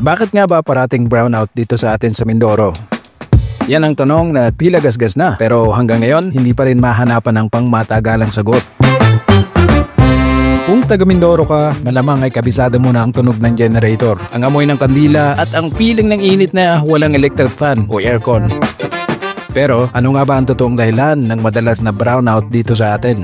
Bakit nga ba parating brownout dito sa atin sa Mindoro? Yan ang tanong na tila gasgas na, pero hanggang ngayon hindi pa rin mahanapan ng pangmatagalang sagot. Kung taga Mindoro ka, malamang ay kabisado mo na ang tunog ng generator, ang amoy ng kandila at ang feeling ng init na walang electric fan o aircon. Pero ano nga ba ang totoong dahilan ng madalas na brownout dito sa atin?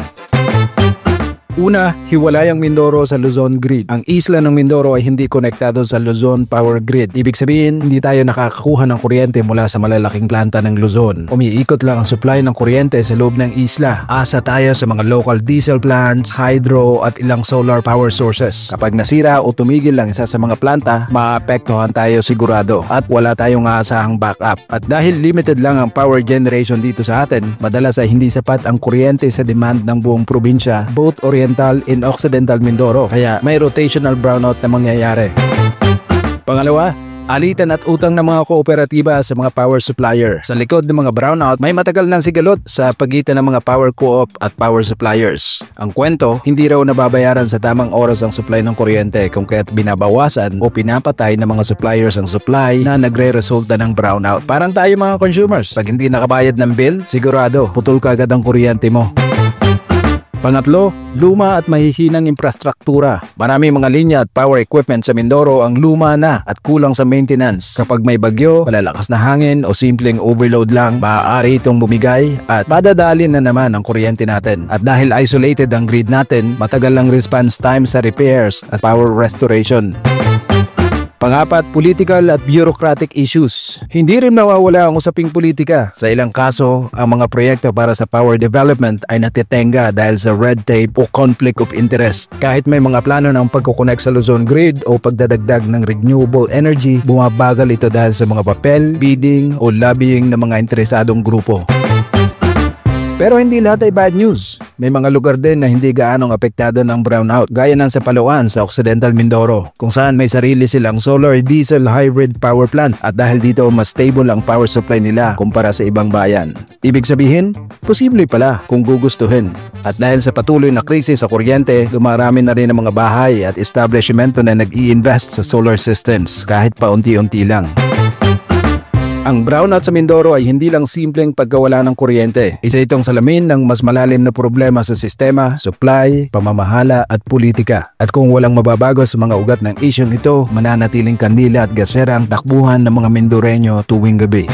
Una, hiwalay ang Mindoro sa Luzon grid. Ang isla ng Mindoro ay hindi konektado sa Luzon power grid. Ibig sabihin, hindi tayo nakakakuha ng kuryente mula sa malalaking planta ng Luzon. Umiikot lang ang supply ng kuryente sa loob ng isla. Asa tayo sa mga local diesel plants, hydro at ilang solar power sources. Kapag nasira o tumigil lang isa sa mga planta, maapektuhan tayo sigurado at wala tayong aasahang backup. At dahil limited lang ang power generation dito sa atin, madalas ay hindi sapat ang kuryente sa demand ng buong probinsya, both Oriental and Occidental Mindoro, kaya may rotational brownout na mangyayari. Pangalawa, alitan at utang ng mga kooperatiba sa mga power supplier. Sa likod ng mga brownout, may matagal ng sigalot sa pagitan ng mga power co-op at power suppliers. Ang kwento, hindi raw nababayaran sa tamang oras ang supply ng kuryente kung kaya't binabawasan o pinapatay ng mga suppliers ang supply na nagre-resulta ng brownout. Parang tayo mga consumers, pag hindi nakabayad ng bill, sigurado putol ka agad ang kuryente mo. Pangatlo, luma at mahihinang infrastruktura. Maraming mga linya at power equipment sa Mindoro ang luma na at kulang sa maintenance. Kapag may bagyo, malalakas na hangin o simpleng overload lang, maaari itong bumigay at madadalin na naman ang kuryente natin. At dahil isolated ang grid natin, matagal ang response time sa repairs at power restoration. Pangapat, political at bureaucratic issues. Hindi rin nawawala ang usaping politika. Sa ilang kaso, ang mga proyekto para sa power development ay natitenga dahil sa red tape o conflict of interest. Kahit may mga plano ng pagkukonek sa Luzon grid o pagdadagdag ng renewable energy, bumabagal ito dahil sa mga papel, bidding o lobbying ng mga interesadong grupo. Pero hindi lahat ay bad news. May mga lugar din na hindi gaanong apektado ng brownout, gaya ng sa Palawan sa Occidental Mindoro, kung saan may sarili silang solar diesel hybrid power plant at dahil dito mas stable ang power supply nila kumpara sa ibang bayan. Ibig sabihin, posible pala kung gugustuhin. At dahil sa patuloy na krisis sa kuryente, dumarami na rin ang mga bahay at establishmento na nag-i-invest sa solar systems kahit paunti-unti lang. Ang brownout sa Mindoro ay hindi lang simpleng pagkawala ng kuryente. Isa itong salamin ng mas malalim na problema sa sistema, supply, pamamahala at politika. At kung walang mababago sa mga ugat ng isyong ito, mananatiling kandila at gasera ang takbuhan ng mga Mindoreño tuwing gabi.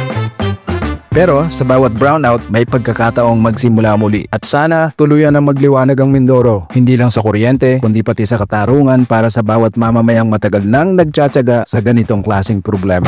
Pero sa bawat brownout, may pagkakataong magsimula muli. At sana tuluyan na magliwanag ang Mindoro. Hindi lang sa kuryente, kundi pati sa katarungan para sa bawat mamamayang matagal nang nagtsatsaga sa ganitong klaseng problema.